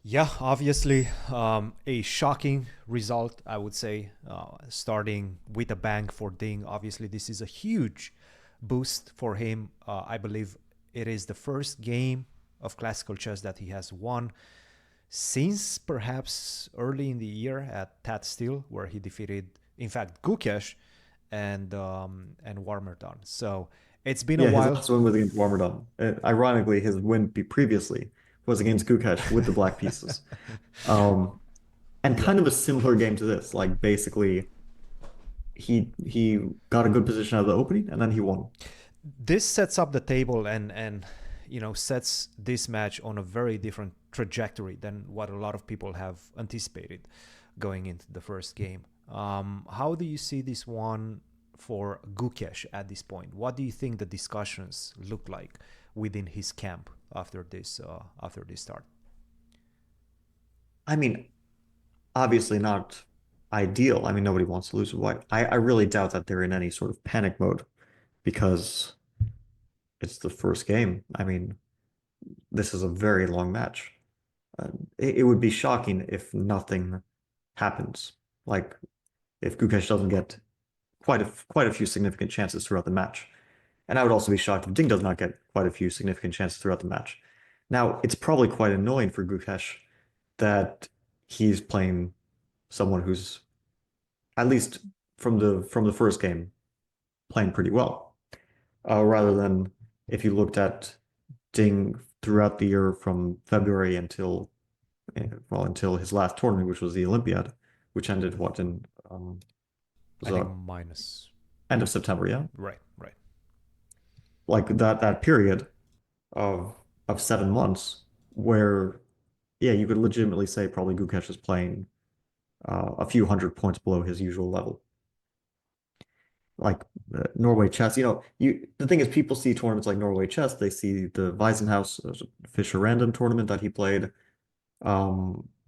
Yeah, obviously, a shocking result, I would say, starting with a bang for Ding. Obviously, this is a huge boost for him. I believe it is the first game of classical chess that he has won since perhaps early in the year at Tat Steel, where he defeated, in fact, Gukesh and Warmerton. So it's been a Yeah, his while. last win was against Warmerdam. Ironically, his win previously was against Gukesh with the black pieces. Um, and Yeah. kind of a similar game to this. Like basically, he got a good position out of the opening, and then he won. This sets up the table and sets this match on a very different trajectory than what a lot of people have anticipated going into the first game. How do you see this one for Gukesh at this point? What do you think the discussions look like within his camp after this start? I mean, obviously not ideal. I mean, nobody wants to lose with white. I really doubt that they're in any sort of panic mode because it's the first game. I mean, this is a very long match. It would be shocking if nothing happens. Like if Gukesh doesn't get quite a few significant chances throughout the match. And I would also be shocked if Ding does not get quite a few significant chances throughout the match. Now, it's probably quite annoying for Gukesh that he's playing someone who's at least from the first game playing pretty well, rather than if you looked at Ding throughout the year from February until his last tournament, which was the Olympiad, which ended what in was I think that minus. end of September, yeah? Right, right. Like that period of 7 months where yeah, you could legitimately say probably Gukesh is playing a few hundred points below his usual level. Like Norway chess, the thing is people see tournaments like Norway chess, they see the Wiesenhaus Fischer random tournament that he played.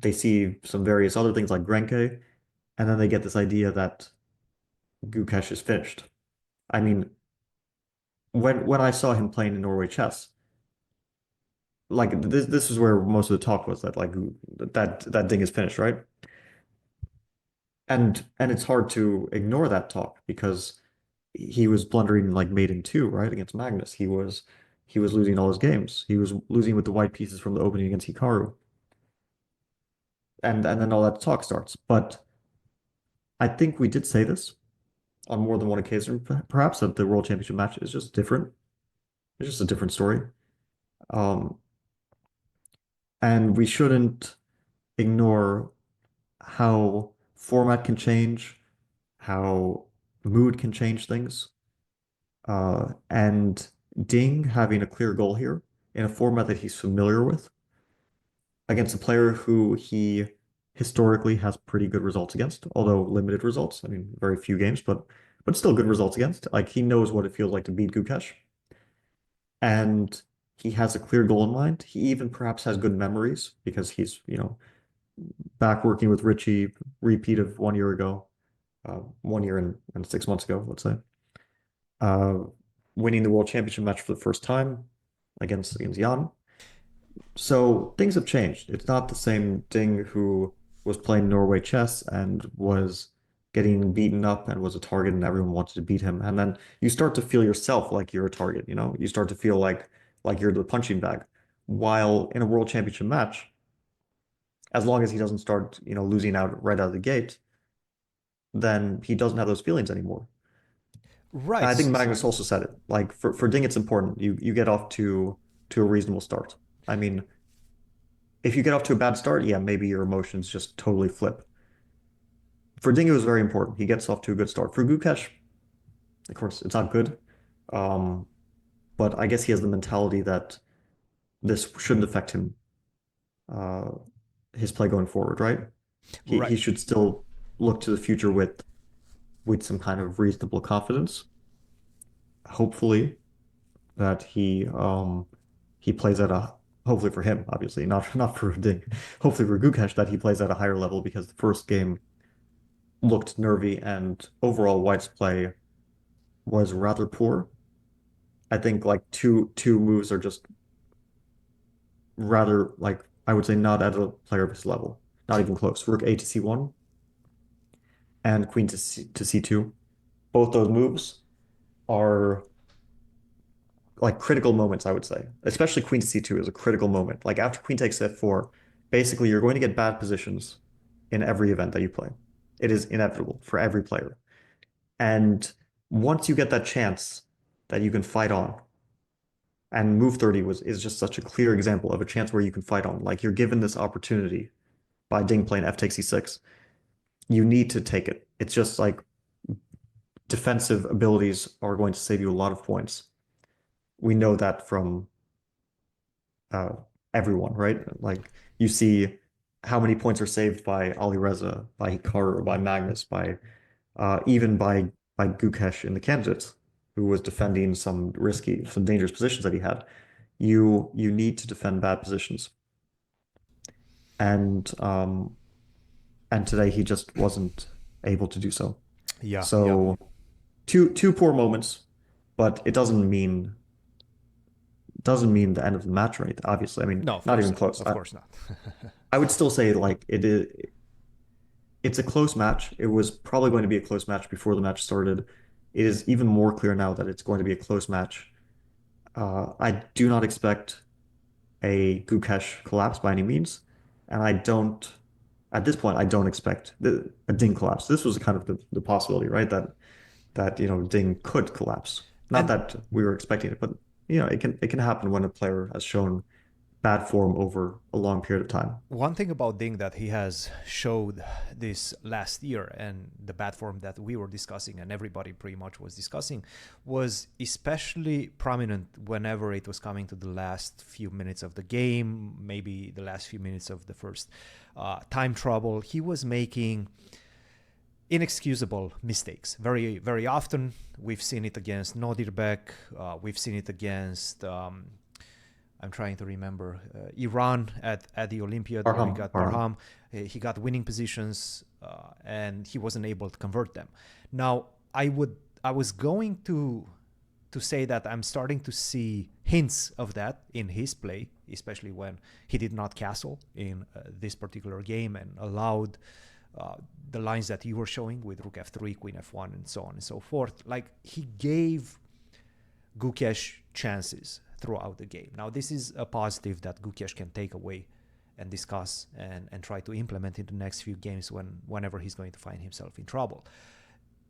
They see some various other things like Grenke, and then they get this idea that Gukesh is finished. I mean, when I saw him playing in Norway chess, like this is where most of the talk was that like that thing is finished, right? And it's hard to ignore that talk because he was blundering like mate in two, right, against Magnus. He was losing all his games. He was losing with the white pieces from the opening against Hikaru. And then all that talk starts. But I think we did say this on more than one occasion, perhaps that the World Championship match is just different. It's just a different story. Um, and we shouldn't ignore how format can change, how mood can change things. And Ding having a clear goal here in a format that he's familiar with against a player who he historically has pretty good results against, although limited results. I mean, very few games, but still good results against. Like he knows what it feels like to beat Gukesh, and he has a clear goal in mind. He even perhaps has good memories because he's, back working with Richie, repeat of 1 year ago, 1 year and 6 months ago, let's say. Uh, Winning the World Championship match for the first time against Jan. So things have changed. It's not the same Ding who was playing Norway chess and was getting beaten up and was a target and everyone wanted to beat him. And then you start to feel yourself like you're a target, you know? You start to feel like you're the punching bag. While in a World Championship match, as long as he doesn't start, losing out right out of the gate, then he doesn't have those feelings anymore. And Right. I think Magnus also said it. Like for Ding, it's important. You get off to a reasonable start. I mean, if you get off to a bad start, yeah, maybe your emotions just totally flip. For Ding, it was very important. He gets off to a good start. For Gukesh, of course, it's not good. Um, but I guess he has the mentality that this shouldn't affect him, uh, his play going forward, right? He Right. should still look to the future with some kind of reasonable confidence. Hopefully that he plays at a hopefully for him, obviously, not for Ding. Hopefully for Gukesh that he plays at a higher level because the first game looked nervy and overall White's play was rather poor. I think like two moves are just rather like I would say not at a player of his level, not even close. Rook A to C1 and Queen to C2. Both those moves are like critical moments, I would say. Especially Queen to C2 is a critical moment. Like after Queen takes F4, basically you're going to get bad positions in every event that you play. It is inevitable for every player. And once you get that chance that you can fight on, and move 30 is just such a clear example of a chance where you can fight on. Like you're given this opportunity by Ding playing F takes E6. You need to take it. It's just like defensive abilities are going to save you a lot of points. We know that from uh, everyone, right? Like you see how many points are saved by Ali Reza, by Hikaru, by Magnus, by even by Gukesh in the candidates, who was defending some dangerous positions that he had. You need to defend bad positions, and today he just wasn't able to do so. Yeah, yeah. So two poor moments, but it doesn't mean the end of the match or anything. Obviously, I mean, No, of not course even not. close. Of course not. I would still say like it's a close match. It was probably going to be a close match before the match started. It is even more clear now that it's going to be a close match. I do not expect a Gukesh collapse by any means, and at this point, I don't expect a Ding collapse. This was kind of the possibility, right? That Ding could collapse. Not And that we were expecting it, but it can happen when a player has shown bad form over a long period of time. one thing about Ding that he has showed this last year, and the bad form that we were discussing and everybody pretty much was discussing, was especially prominent whenever it was coming to the last few minutes of the game, maybe the last few minutes of the first time trouble. He was making inexcusable mistakes very, very often. We've seen it against Nodirbek. We've seen it against I'm trying to remember Iran at the Olympiad where he Parham, got Parham. Parham. He got winning positions and he wasn't able to convert them. Now I was going to say that I'm starting to see hints of that in his play, especially when he did not castle in this particular game and allowed the lines that you were showing with Rook F3, Queen F1, and so on and so forth. Like he gave Gukesh chances throughout the game. Now, this is a positive that Gukesh can take away and discuss and try to implement in the next few games whenever he's going to find himself in trouble.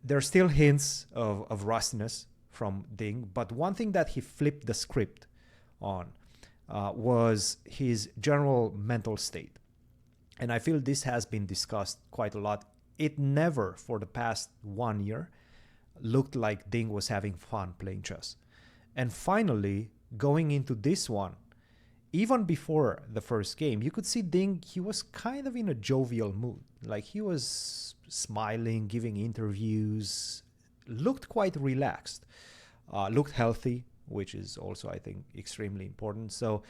There's still hints of rustiness from Ding, but one thing that he flipped the script on was his general mental state. And I feel this has been discussed quite a lot. It never, for the past 1 year, looked like Ding was having fun playing chess. And finally, going into this one, even before the first game, you could see Ding, he was kind of in a jovial mood. Like he was smiling, giving interviews, looked quite relaxed, looked healthy, which is also, I think, extremely important. So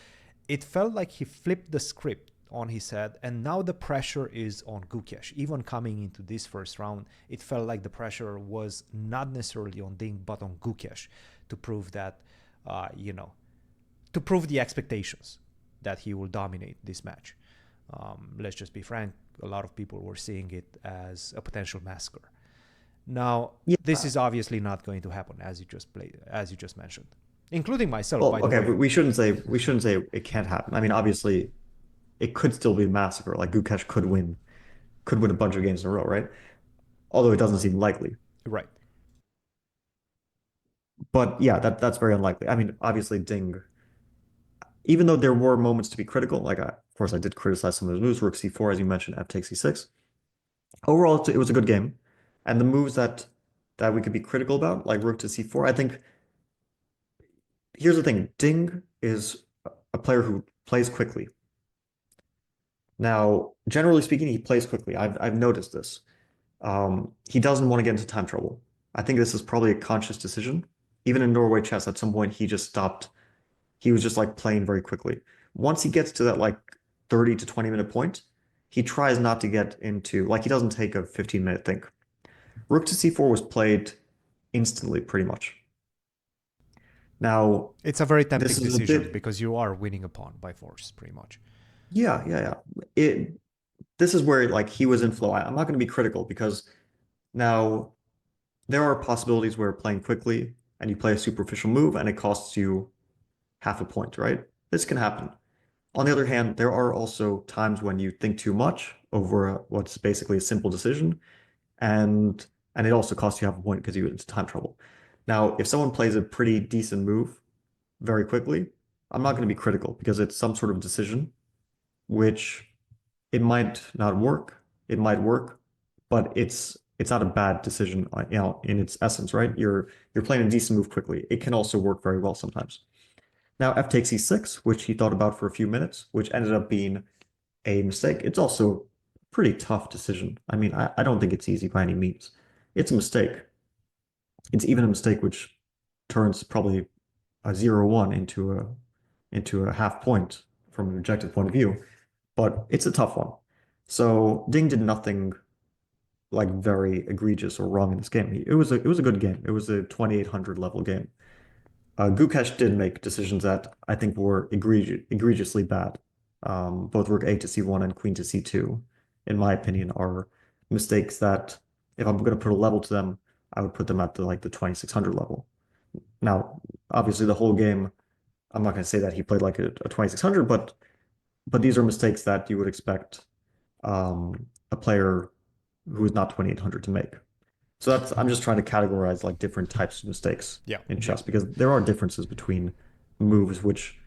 it felt like he flipped the script on his head, and now the pressure is on Gukesh. Even coming into this first round, it felt like the pressure was not necessarily on Ding, but on Gukesh to prove that, you know, to prove the expectations that he will dominate this match. Let's just be frank, a lot of people were seeing it as a potential massacre. Now, this Yeah. is obviously not going to happen as you just mentioned, including myself, Well, by the okay, way. but we shouldn't say it can't happen. I mean, obviously, it could still be a massacre. Like Gukesh could win a bunch of games in a row, right? Although it doesn't seem likely. Right. But yeah, that's very unlikely. I mean, obviously, Ding, even though there were moments to be critical, like of course I did criticize some of his moves, Rook C4, as you mentioned, F takes C6. Overall, it was a good game, and the moves that we could be critical about, like Rook to C4, I think here's the thing: Ding is a player who plays quickly. Now, generally speaking, he plays quickly. I've noticed this. He doesn't want to get into time trouble. I think this is probably a conscious decision. Even in Norway chess, at some point, he just stopped. He was just like playing very quickly. Once he gets to that like 30 to 20-minute point, he tries not to get into, like, he doesn't take a 15-minute think. Rook to C4 was played instantly, pretty much. Now, It's a very this tempting is a decision bit, because you are winning a pawn by force, pretty much. Yeah, yeah, yeah. This is where like he was in flow. I'm not going to be critical because now there are possibilities where playing quickly and you play a superficial move and it costs you half a point, right? This can happen. On the other hand, there are also times when you think too much over what's basically a simple decision, and and it also costs you half a point because you get into time trouble. Now, if someone plays a pretty decent move very quickly, I'm not going to be critical because it's some sort of decision which it might not work, it might work, but it's not a bad decision, in its essence, right? You're playing a decent move quickly. It can also work very well sometimes. Now, f takes e6, which he thought about for a few minutes, which ended up being a mistake. It's also a pretty tough decision. I mean, I don't think it's easy by any means. It's a mistake. It's even a mistake which turns probably a 0-1 into a half point from an objective point of view, but it's a tough one. So Ding did nothing like very egregious or wrong in this game. It was a good game. It was a 2800 level game. Gukesh did make decisions that I think were egregiously bad. Both rook a to c1 and queen to c2, in my opinion, are mistakes that if I'm going to put a level to them, I would put them at the 2600 level. Now, obviously, the whole game, I'm not going to say that he played like a 2600, but these are mistakes that you would expect a player who is not 2800 to make. So that's I'm just trying to categorize like different types of mistakes Yeah, in yeah, chess because there are differences between moves which,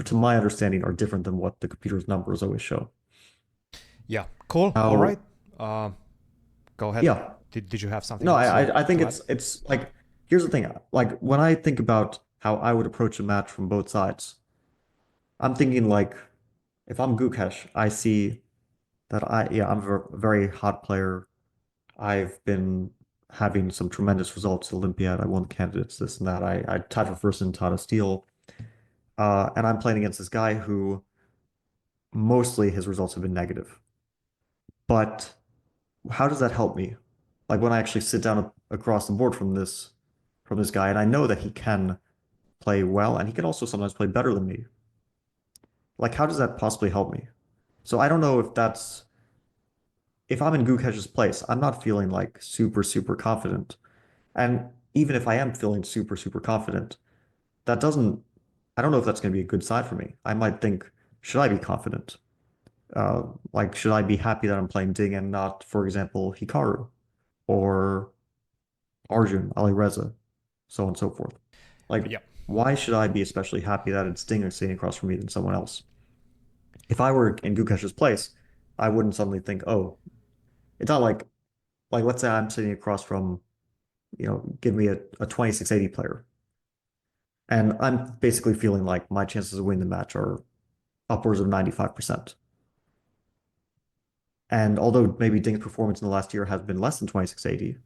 to my understanding, are different than what the computer's numbers always show. yeah. Cool. All Now, right. Uh, Go ahead. yeah, Did you have something no, else I think to add? it's like here's the thing. Like when I think about how I would approach a match from both sides, I'm thinking like if I'm Gukesh, I see that I'm a very hot player. I've been having some tremendous results at Olympiad. I won the candidates, this and that. I tied for first in Tata Steel. And I'm playing against this guy who mostly his results have been negative. But how does that help me? Like when I actually sit down across the board from this guy, and I know that he can play well, and he can also sometimes play better than me. Like, how does that possibly help me? So I don't know if I'm in Gukesh's place, I'm not feeling like super confident. And even if I am feeling super confident, that doesn't, I don't know if that's going to be a good sign for me. I might think, should I be confident? Like, should I be happy that I'm playing Ding and not, for example, Hikaru or Arjun, Alireza, so on and so forth? Like, Yeah, why should I be especially happy that it's Ding sitting across from me than someone else? If I were in Gukesh's place, I wouldn't suddenly think, oh, it's not like let's say I'm sitting across from, give me a 2680 player, and I'm basically feeling like my chances of winning the match are upwards of 95%. And although maybe Ding's performance in the last year has been less than 2680,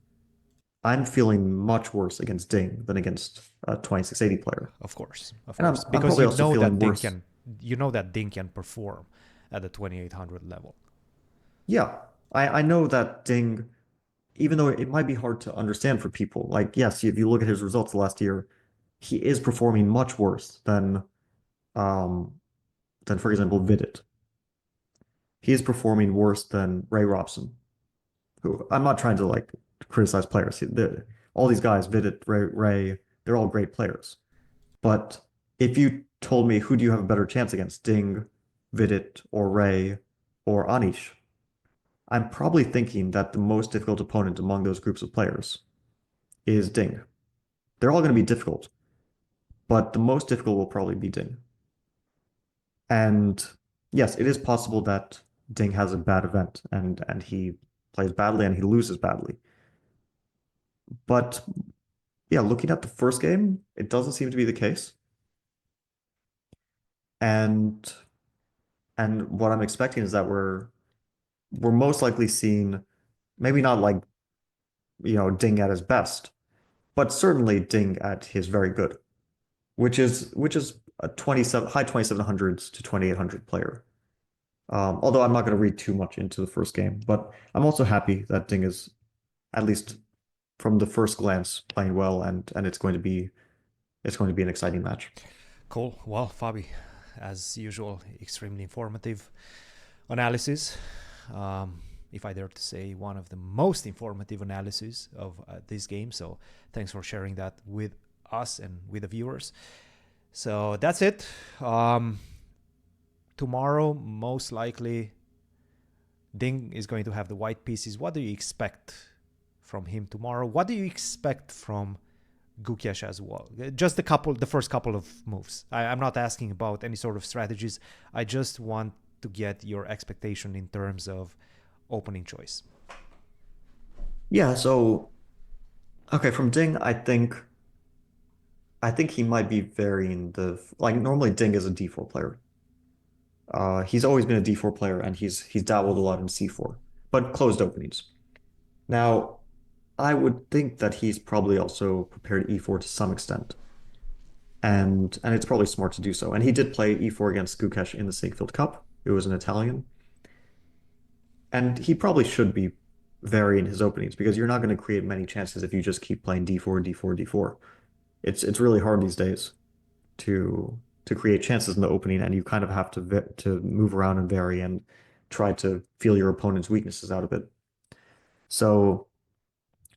I'm feeling much worse against Ding than against a 2680 player. of And course, I'm because probably also feeling worse. You know that Ding can perform at the 2800 level. Yeah, I know that Ding, even though it might be hard to understand for people, like, yes, if you look at his results the last year, he is performing much worse um, for example, Vidit. He is performing worse than Ray Robson, who I'm not trying to like criticize players. All these guys, Vidit, Ray, they're all great players. But if you told me who do you have a better chance against, Ding, Vidit, or Ray, or Anish, I'm probably thinking that the most difficult opponent among those groups of players is Ding. They're all going to be difficult, but the most difficult will probably be Ding. And yes, it is possible that Ding has a bad event and he plays badly and he loses badly. But yeah, looking at the first game, it doesn't seem to be the case. And what I'm expecting is that we're most likely seeing maybe not like, Ding at his best, but certainly Ding at his very good, which is a 27 high 2700s to 2800 player. Although I'm not going to read too much into the first game, but I'm also happy that Ding is at least from the first glance playing well, and it's going to be an exciting match. Cool. Well, Fabi, as usual, extremely informative analysis. If I dare to say, one of the most informative analyses of this game. So thanks for sharing that with us and with the viewers. So that's it. Tomorrow, most likely, Ding is going to have the white pieces. What do you expect from him tomorrow? What do you expect from Gukesh as well? Just the first couple of moves. I'm not asking about any sort of strategies. I just want to get your expectation in terms of opening choice. Yeah, so okay, from Ding, I think he might be varying the like normally Ding is a D4 player. He's always been a D4 player and he's dabbled a lot in C4, but closed openings. Now, I would think that he's probably also prepared E4 to some extent. And it's probably smart to do so. And he did play E4 against Gukesh in the Siegfried Cup. It was an Italian. And he probably should be varying his openings because you're not going to create many chances if you just keep playing D4, D4, D4. It's really hard these days to create chances in the opening, and you kind of have to move around and vary and try to feel your opponent's weaknesses out of it. So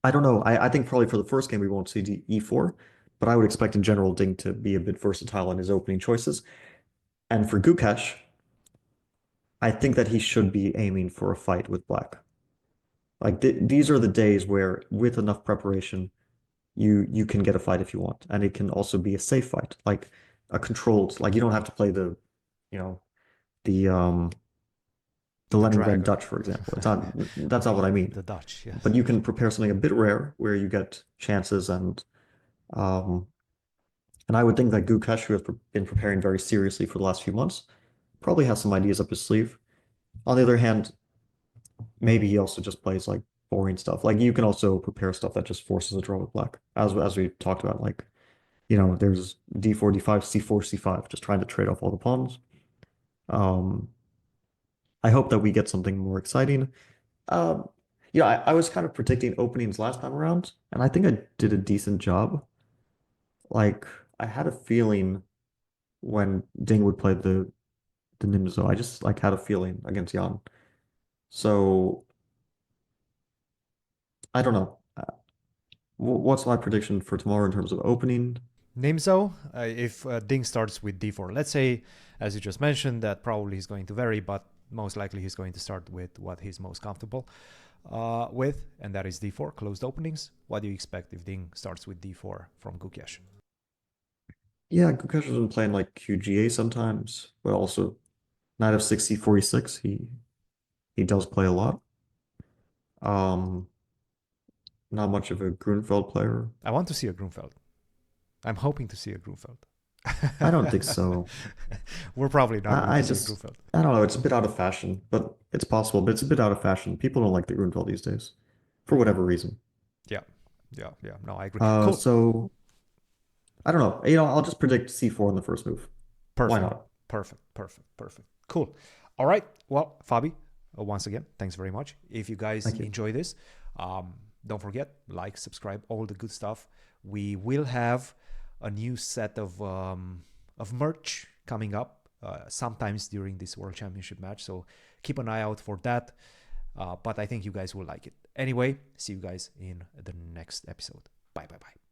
I don't know. I think probably for the first game we won't see E4, but I would expect in general Ding to be a bit versatile in his opening choices. And for Gukesh, I think that he should be aiming for a fight with Black. Like these are the days where, with enough preparation, you can get a fight if you want, and it can also be a safe fight, like a controlled. Like you don't have to play you know, the the The Leningrad Dragon. Dutch, for example. It's not that's not what I mean. The Dutch, But yes. you can prepare something a bit rare where you get chances um and I would think that Gukesh, who has been preparing very seriously for the last few months, probably has some ideas up his sleeve. On the other hand, maybe he also just plays like boring stuff. Like you can also prepare stuff that just forces a draw with black, as we talked about. Like there's D4, D5, C4, C5, just trying to trade off all the pawns. Um, I hope that we get something more exciting. Um, I was kind of predicting openings last time around, and I think I did a decent job. Like I had a feeling when Ding would play the Nimzo, I just like had a feeling against Jan. So I don't know. What's my prediction for tomorrow in terms of opening? Nimzo, if Ding starts with D4, let's say, as you just mentioned, that probably is going to vary, but most likely he's going to start with what he's most comfortable with, and that is D4, closed openings. What do you expect if Ding starts with D4 from Gukesh? Yeah, Gukesh has been playing like QGA sometimes, but also Knight of 60, 46. He does play a lot. Um, Not much of a Grunfeld player. I want to see a Grunfeld. I'm hoping to see a Grunfeld. I don't think so. We're probably not going I to see a just Grunfeld. I don't know. It's a bit out of fashion, but it's possible. But it's a bit out of fashion. People don't like the Grunfeld these days, for whatever reason. Yeah, yeah, yeah. No, I agree. Uh, Cool. so I don't know. I'll just predict C4 in the first move. Why Perfect. not? Perfect. Perfect. Perfect. Cool. All right. Well, Fabi, once again, thanks very much. If you guys Thank you. enjoy this, don't forget, like, subscribe, all the good stuff. We will have a new set of merch coming up sometimes during this World Championship match. So keep an eye out for that. But I think you guys will like it. Anyway, see you guys in the next episode. Bye, bye, bye.